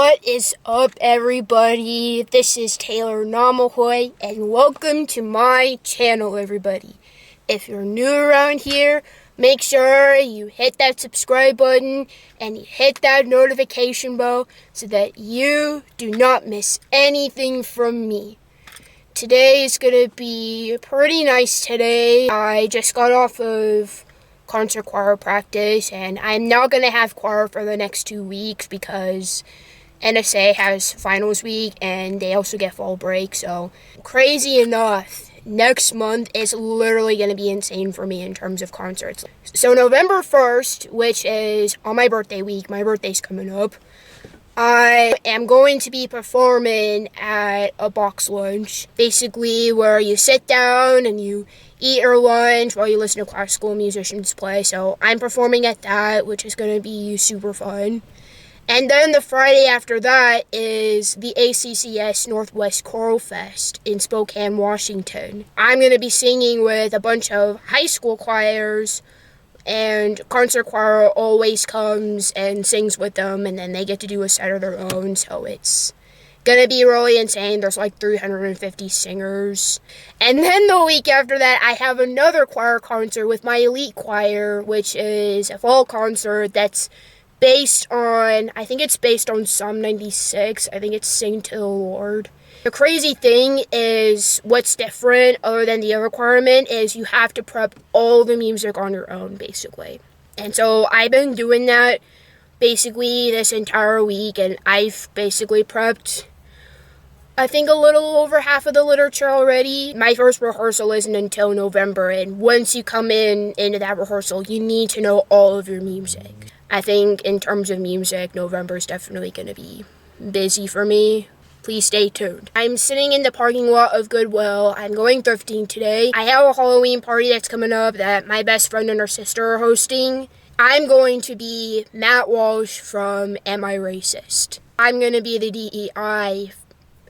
What is up, everybody? This is Taylor Namahoy, and welcome to my channel, everybody. If you're new around here, make sure you hit that subscribe button and you hit that notification bell so that you do not miss anything from me. Today is going to be pretty nice today. I just got off of concert choir practice, and I'm not going to have choir for the next 2 weeks because NSA has finals week and they also get fall break. So crazy enough, next month is literally going to be insane for me in terms of concerts. So November 1st, which is on my birthday week, my birthday's coming up, I am going to be performing at a box lunch, basically where you sit down and you eat your lunch while you listen to classical musicians play. So I'm performing at that, which is going to be super fun. And then the Friday after that is the ACCS Northwest Choral Fest in Spokane, Washington. I'm going to be singing with a bunch of high school choirs, and concert choir always comes and sings with them, and then they get to do a set of their own, so it's gonna be really insane. There's like 350 singers. And then the week after that, I have another choir concert with my elite choir, which is a fall concert that's based on, I think it's based on Psalm 96. I think it's Sing to the Lord. The crazy thing is, what's different other than the requirement is you have to prep all the music on your own, basically. And so I've been doing that basically this entire week, and I've basically prepped, I think, a little over half of the literature already. My first rehearsal isn't until November, and once you come into that rehearsal, you need to know all of your music. I think in terms of music, November is definitely going to be busy for me. Please stay tuned. I'm sitting in the parking lot of Goodwill. I'm going thrifting today. I have a Halloween party that's coming up that my best friend and her sister are hosting. I'm going to be Matt Walsh from Am I Racist? I'm going to be the DEI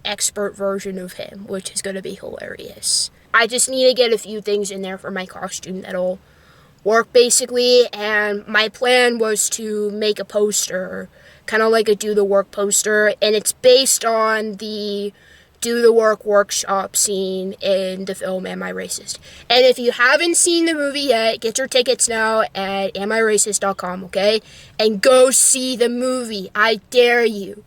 expert version of him, which is going to be hilarious. I just need to get a few things in there for my costume that'll work, basically, and my plan was to make a poster, kind of like a do the work poster, and it's based on the do the work workshop scene in the film Am I Racist? And if you haven't seen the movie yet, get your tickets now at amiracist.com, okay? And go see the movie. I dare you.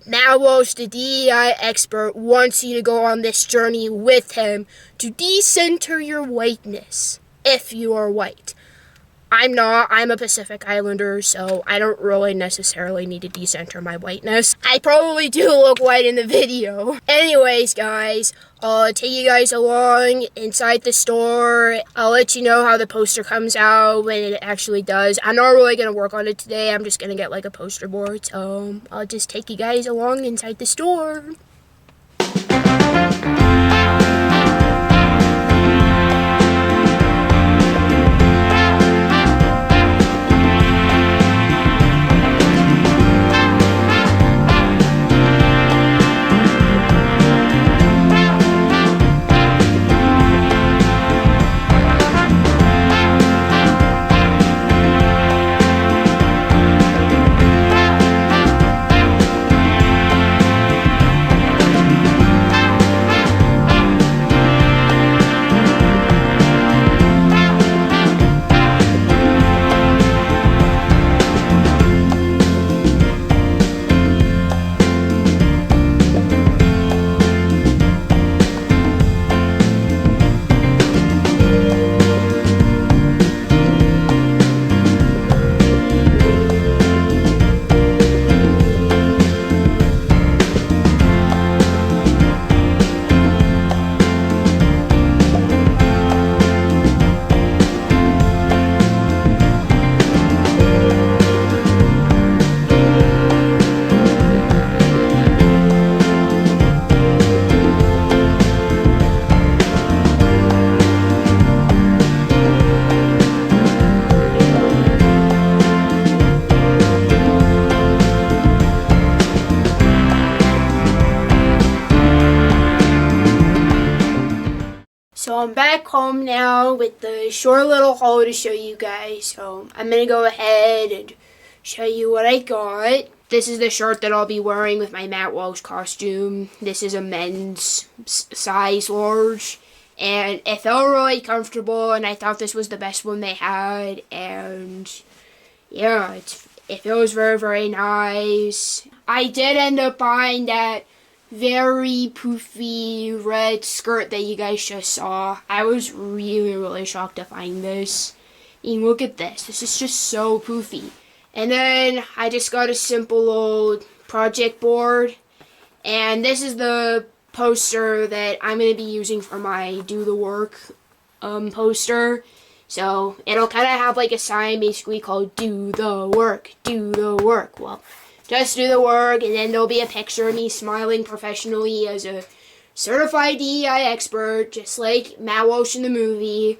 Matt Walsh, the DEI expert, wants you to go on this journey with him to decenter your whiteness, if you are white. I'm not. I'm a Pacific Islander, so I don't really necessarily need to decenter my whiteness. I probably do look white in the video. Anyways, guys, I'll take you guys along inside the store. I'll let you know how the poster comes out when it actually does. I'm not really going to work on it today. I'm just going to get like a poster board, so I'll just take you guys along inside the store. So I'm back home now with the short little haul to show you guys. So I'm going to go ahead and show you what I got. This is the shirt that I'll be wearing with my Matt Walsh costume. This is a men's size large. And it felt really comfortable, and I thought this was the best one they had. And yeah, it feels very, very nice. I did end up buying that very poofy red skirt that you guys just saw. I was really, really shocked to find this. And look at this. This is just so poofy. And then I just got a simple old project board. And this is the poster that I'm going to be using for my Do the Work poster. So it'll kind of have like a sign basically called Do the Work, Do the Work. Well, just do the work, and then there'll be a picture of me smiling professionally as a certified DEI expert, just like Matt Walsh in the movie.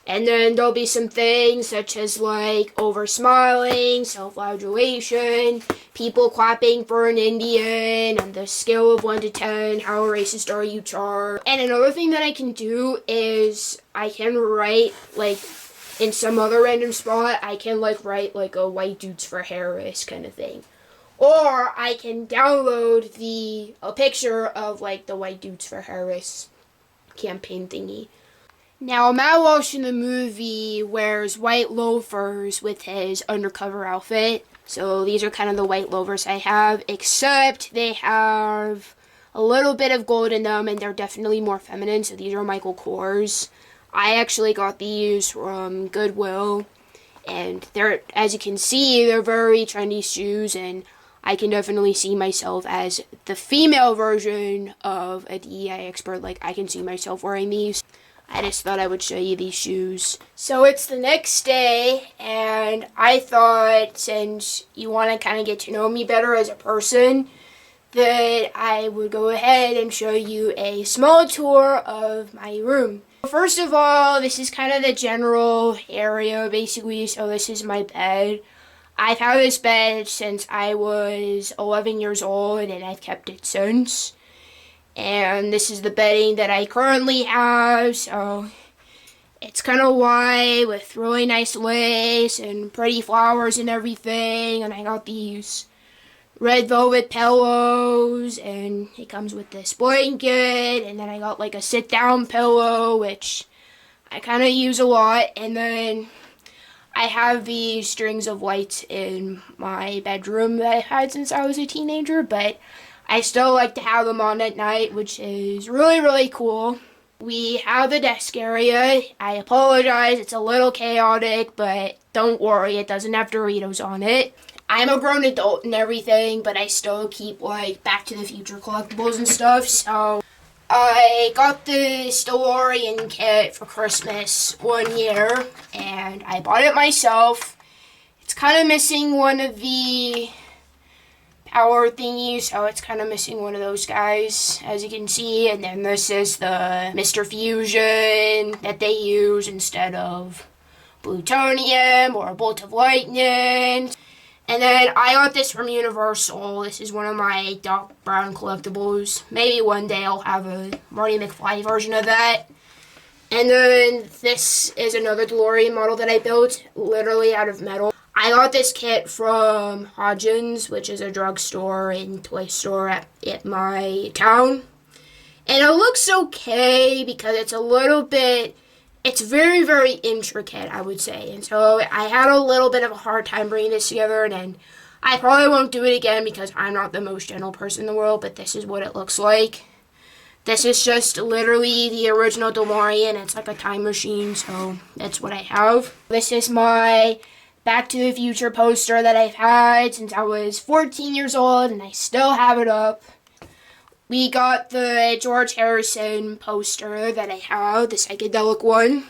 And then there'll be some things such as like over smiling, self-flagellation, people clapping for an Indian, and the scale of 1 to 10, how racist are you, Char? And another thing that I can do is I can write like in some other random spot, I can like write like a White Dudes for Harris kind of thing. Or I can download a picture of like the White Dudes for Harris campaign thingy. Now, Matt Walsh in the movie wears white loafers with his undercover outfit. So these are kind of the white loafers I have, except they have a little bit of gold in them, and they're definitely more feminine. So these are Michael Kors. I actually got these from Goodwill, and they're, as you can see, they're very trendy shoes, and I can definitely see myself as the female version of a DEI expert. Like, I can see myself wearing these. I just thought I would show you these shoes. So it's the next day, and I thought since you want to kind of get to know me better as a person, that I would go ahead and show you a small tour of my room. First of all, this is kind of the general area, basically. So this is my bed. I've had this bed since I was 11 years old, and I've kept it since. And this is the bedding that I currently have, so it's kind of white with really nice lace and pretty flowers and everything. And I got these red velvet pillows, and it comes with this blanket. And then I got like a sit-down pillow, which I kind of use a lot. And then I have these strings of lights in my bedroom that I've had since I was a teenager, but I still like to have them on at night, which is really, really cool. We have the desk area. I apologize, it's a little chaotic, but don't worry, it doesn't have Doritos on it. I'm a grown adult and everything, but I still keep like Back to the Future collectibles and stuff, so I got the DeLorean kit for Christmas one year, and I bought it myself. It's kind of missing one of the power thingies, so it's kind of missing one of those guys, as you can see. And then this is the Mr. Fusion that they use instead of plutonium or a bolt of lightning. And then I got this from Universal. This is one of my Doc Brown collectibles. Maybe one day I'll have a Marty McFly version of that. And then this is another DeLorean model that I built, literally out of metal. I got this kit from Hodgins, which is a drugstore and toy store at my town. And it looks okay because it's a little bit, it's very, very intricate, I would say. And so I had a little bit of a hard time bringing this together, and I probably won't do it again because I'm not the most gentle person in the world, but this is what it looks like. This is just literally the original DeLorean. It's like a time machine, so that's what I have. This is my Back to the Future poster that I've had since I was 14 years old, and I still have it up. We got the George Harrison poster that I have, the psychedelic one.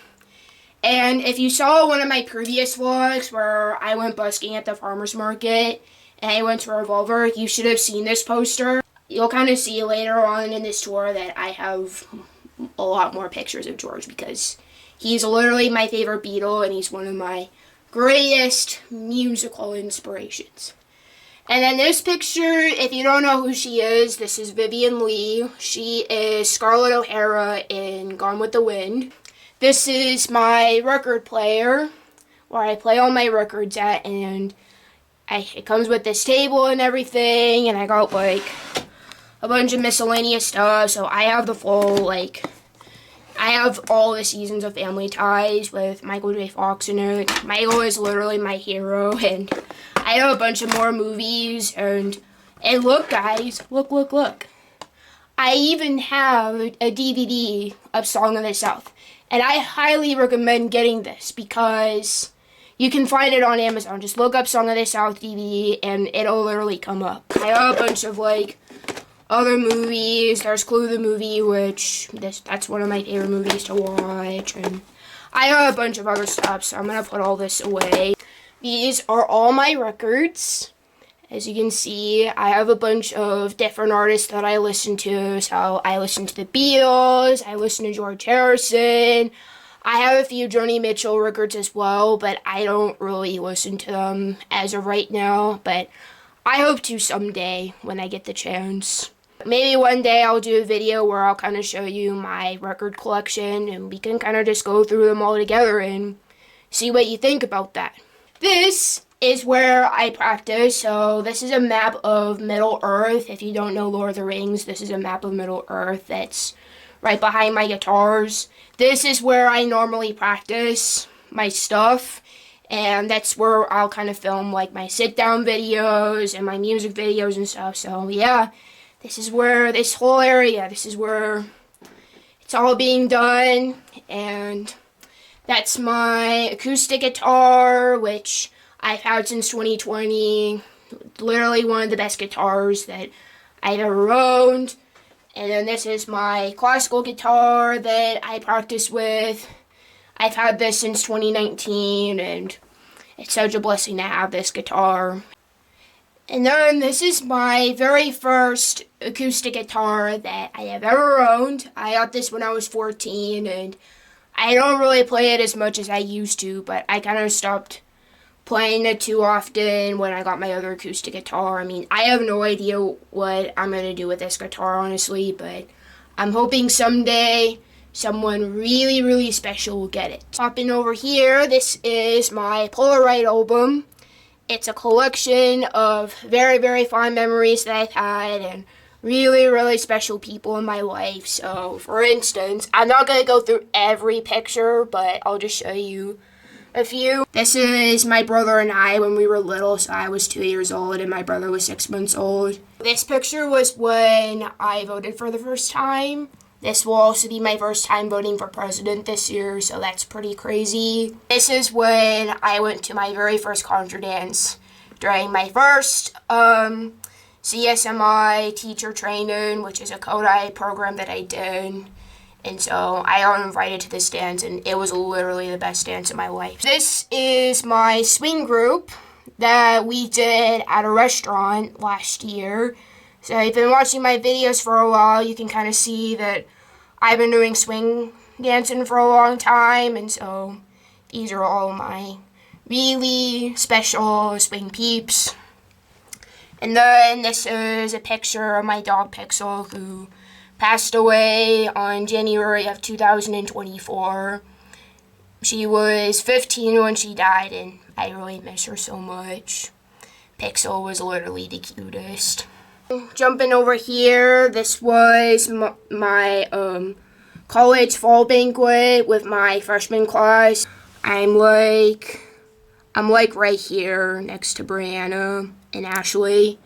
And if you saw one of my previous vlogs where I went busking at the farmer's market and I went to Revolver, you should have seen this poster. You'll kind of see later on in this tour that I have a lot more pictures of George because he's literally my favorite Beatle, and he's one of my greatest musical inspirations. And then this picture, if you don't know who she is, this is Vivian Lee. She is Scarlett O'Hara in Gone with the Wind. This is my record player, where I play all my records at, and it comes with this table and everything, and I got like a bunch of miscellaneous stuff. So I have the full, like, I have all the seasons of Family Ties with Michael J. Fox in it. Michael is literally my hero, and I have a bunch of more movies, and look, guys, look. I even have a DVD of Song of the South, and I highly recommend getting this because you can find it on Amazon. Just look up Song of the South DVD, and it'll literally come up. I have a bunch of, like, other movies. There's Clue the movie, which that's one of my favorite movies to watch, and I have a bunch of other stuff, so I'm gonna put all this away. These are all my records. As you can see, I have a bunch of different artists that I listen to. So I listen to the Beatles, I listen to George Harrison, I have a few Joni Mitchell records as well, but I don't really listen to them as of right now, but I hope to someday when I get the chance. Maybe one day I'll do a video where I'll kind of show you my record collection, and we can kind of just go through them all together and see what you think about that. This is where I practice. So this is a map of Middle Earth. If you don't know Lord of the Rings, this is a map of Middle Earth that's right behind my guitars. This is where I normally practice my stuff, and that's where I'll kind of film like my sit-down videos and my music videos and stuff. So yeah, this is where this whole area, this is where it's all being done. And that's my acoustic guitar, which I've had since 2020. Literally one of the best guitars that I've ever owned. And then this is my classical guitar that I practice with. I've had this since 2019, and it's such a blessing to have this guitar. And then this is my very first acoustic guitar that I have ever owned. I got this when I was 14, and I don't really play it as much as I used to, but I kind of stopped playing it too often when I got my other acoustic guitar. I mean, I have no idea what I'm going to do with this guitar, honestly, but I'm hoping someday someone really, really special will get it. Hopping over here, this is my Polaroid album. It's a collection of very, very fond memories that I've had and really, really special people in my life. So, for instance, I'm not going to go through every picture, but I'll just show you a few. This is my brother and I when we were little. So I was 2 years old and my brother was 6 months old. This picture was when I voted for the first time. This will also be my first time voting for president this year, so that's pretty crazy. This is when I went to my very first contra dance during my first CSMI teacher training, which is a Kodai program that I did. And so I got invited to this dance, and it was literally the best dance of my life. This is my swing group that we did at a restaurant last year. So if you've been watching my videos for a while, you can kind of see that I've been doing swing dancing for a long time. And so these are all my really special swing peeps. And then this is a picture of my dog Pixel, who passed away on January of 2024. She was 15 when she died, and I really miss her so much. Pixel was literally the cutest. Jumping over here, this was my college fall banquet with my freshman class. I'm like right here next to Brianna and Ashley.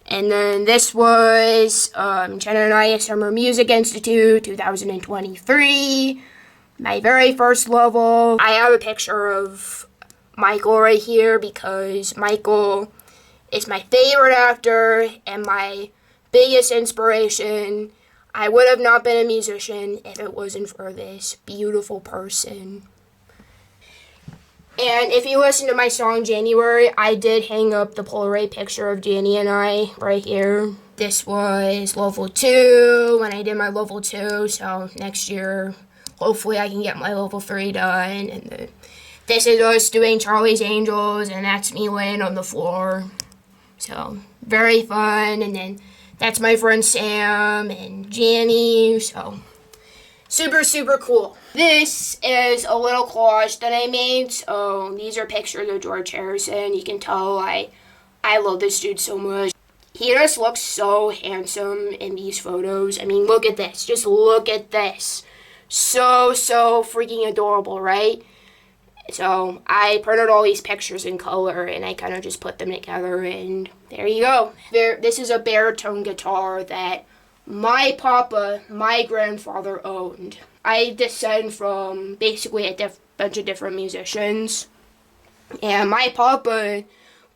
And then this was Jenna Summer Music Institute 2023, my very first level. I have a picture of Michael right here because Michael is my favorite actor and my biggest inspiration. I would have not been a musician if it wasn't for this beautiful person. And if you listen to my song January, I did hang up the Polaroid picture of Danny and I right here. This was level 2 when I did my level 2, so next year hopefully I can get my level 3 done. And this is us doing Charlie's Angels, and that's me laying on the floor. So very fun. And then that's my friend Sam and Janny. So super, super cool. This is a little collage that I made. So these are pictures of George Harrison. You can tell I love this dude so much. He just looks so handsome in these photos. I mean, look at this. Just look at this. So freaking adorable, right? So I printed all these pictures in color and I kind of just put them together and there you go. This is a baritone guitar that my papa, my grandfather owned. I descend from basically a bunch of different musicians. And my papa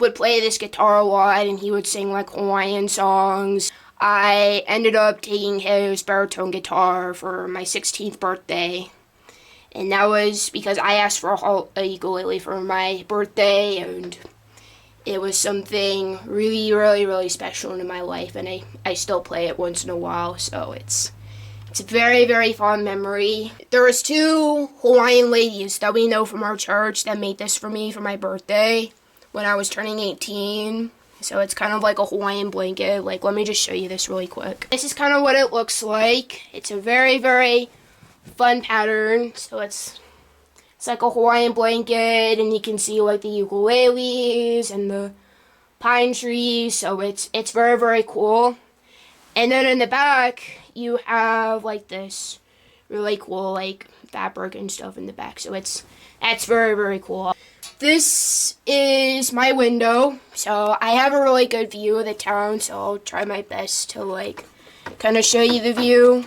would play this guitar a lot and he would sing like Hawaiian songs. I ended up taking his baritone guitar for my 16th birthday. And that was because I asked for a ukulele for my birthday, and it was something really, really, really special in my life, and I still play it once in a while, so it's a very, very fond memory. There was 2 Hawaiian ladies that we know from our church that made this for me for my birthday when I was turning 18. So it's kind of like a Hawaiian blanket. Like, let me just show you this really quick. This is kind of what it looks like. It's a very, very fun pattern. So it's like a Hawaiian blanket, and you can see like the ukuleles and the pine trees. So it's very, very cool. And then in the back, you have like this really cool like fabric and stuff in the back. So that's very, very cool. This is my window, so I have a really good view of the town, so I'll try my best to like kind of show you the view.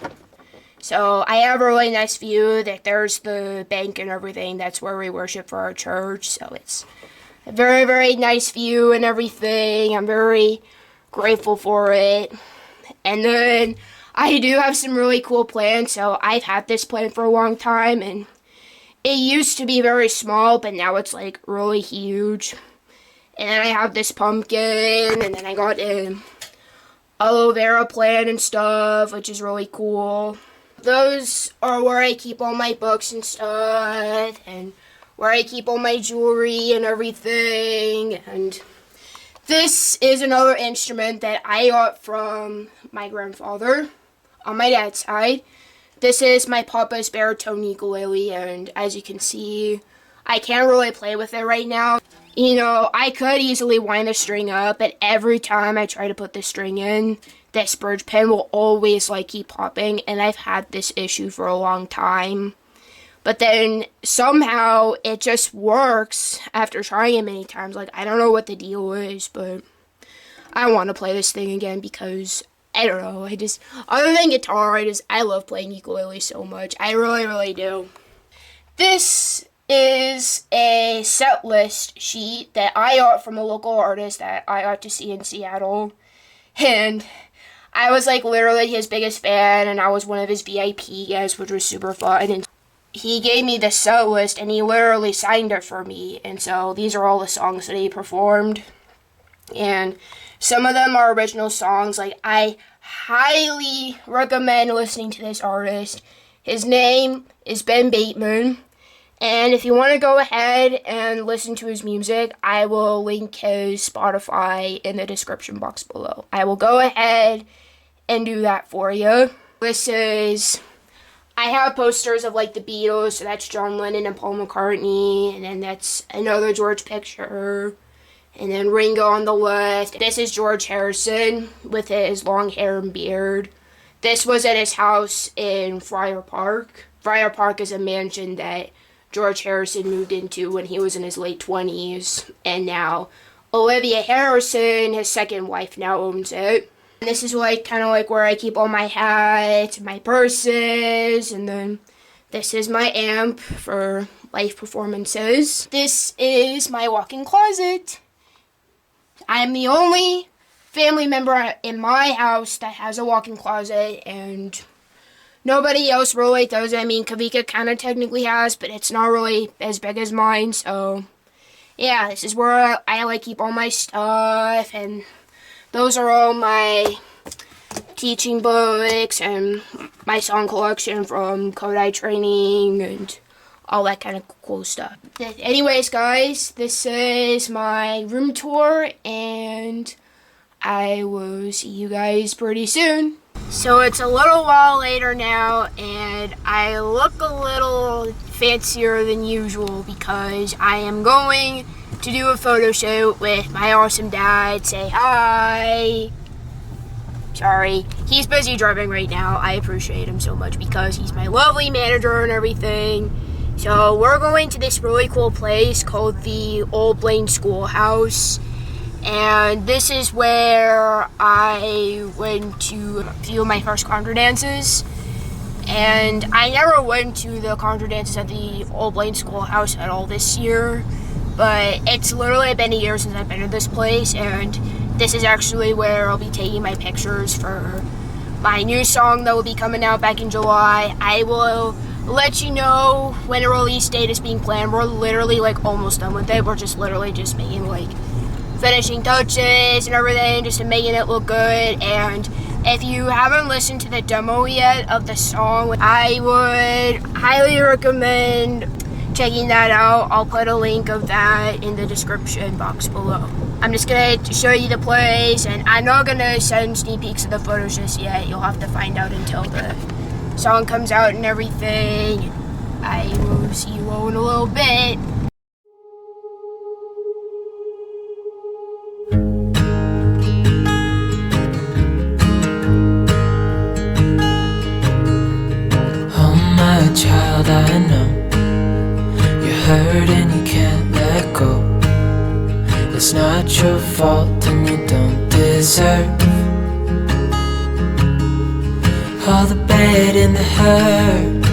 So I have a really nice view that there's the bank and everything. That's where we worship for our church, so it's a very, very nice view and everything. I'm very grateful for it. And then I do have some really cool plants, so I've had this plant for a long time, and it used to be very small, but now it's like really huge. And then I have this pumpkin, and then I got an aloe vera plant and stuff, which is really cool. Those are where I keep all my books and stuff, and where I keep all my jewelry and everything. And this is another instrument that I got from my grandfather on my dad's side. This is my papa's baritone ukulele, and as you can see, I can't really play with it right now. You know, I could easily wind the string up, but every time I try to put the string in, this bridge pin will always like keep popping, and I've had this issue for a long time. But then somehow it just works after trying it many times. Like, I don't know what the deal is, but I want to play this thing again because I don't know, other than guitar, I love playing ukulele so much. I really, really do. This is a set list sheet that I got from a local artist that I got to see in Seattle. And I was like literally his biggest fan, and I was one of his VIP guests, which was super fun. And he gave me the set list, and he literally signed it for me. And so these are all the songs that he performed. And some of them are original songs. Like, I highly recommend listening to this artist. His name is Ben Bateman. And if you want to go ahead and listen to his music, I will link his Spotify in the description box below. I will go ahead and do that for you. I have posters of like the Beatles, so that's John Lennon and Paul McCartney, and then that's another George picture. And then Ringo on the left. This is George Harrison with his long hair and beard. This was at his house in Friar Park. Friar Park is a mansion that George Harrison moved into when he was in his late 20s. And now Olivia Harrison, his second wife, now owns it. And this is like kind of like where I keep all my hats, my purses, and then this is my amp for live performances. This is my walk-in closet. I'm the only family member in my house that has a walk-in closet, and nobody else really does. I mean, Kavika kind of technically has, but it's not really as big as mine, so yeah, this is where I like keep all my stuff, and those are all my teaching books and my song collection from Kodai training and all that kind of cool stuff. Anyways, guys, this is my room tour, and I will see you guys pretty soon. So it's a little while later now, and I look a little fancier than usual because I am going to do a photo shoot with my awesome dad. Say hi. Sorry, he's busy driving right now. I appreciate him so much because he's my lovely manager and everything. So we're going to this really cool place called the Old Blaine Schoolhouse. And this is where I went to a few of my first contra dances. And I never went to the contra dances at the Old Blaine Schoolhouse at all this year. But it's literally been a year since I've been to this place. And this is actually where I'll be taking my pictures for my new song that will be coming out back in July. I will let you know when a release date is being planned. We're literally almost done with it. We're just literally just making finishing touches and everything just to making it look good. And if you haven't listened to the demo yet of the song, I would highly recommend checking that out. I'll put a link of that in the description box below. I'm just gonna show you the place, and I'm not gonna send sneak peeks of the photos just yet. You'll have to find out until the song comes out and everything. I will see you all in a little bit. Child, I know you're hurt and you can't let go. It's not your fault and you don't deserve all the bad and the hurt.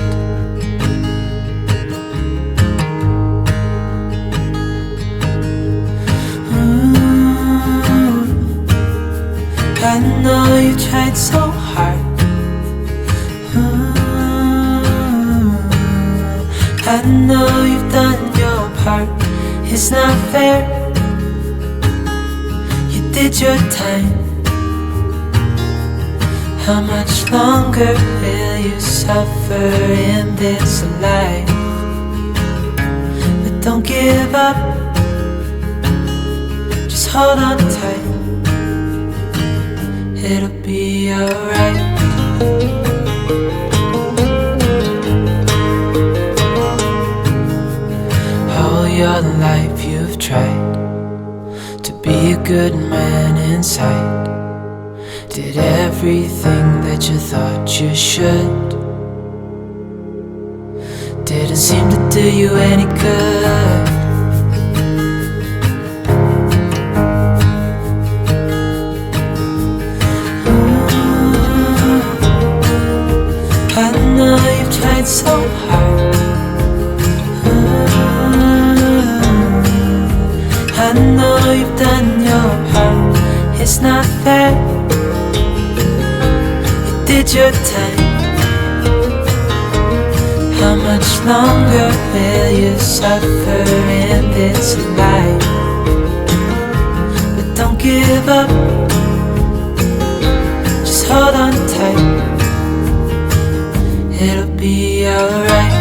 I know you tried so hard. I know you've done your part. It's not fair. You did your time. How much longer will you suffer in this life? But don't give up. Just hold on tight. It'll be alright. Your life you've tried to be a good man inside. Did everything that you thought you should. Didn't seem to do you any good. I know you've tried so hard. I know you've done your part. It's not fair. You did your time. How much longer will you suffer in this life? But don't give up. Just hold on tight. It'll be alright.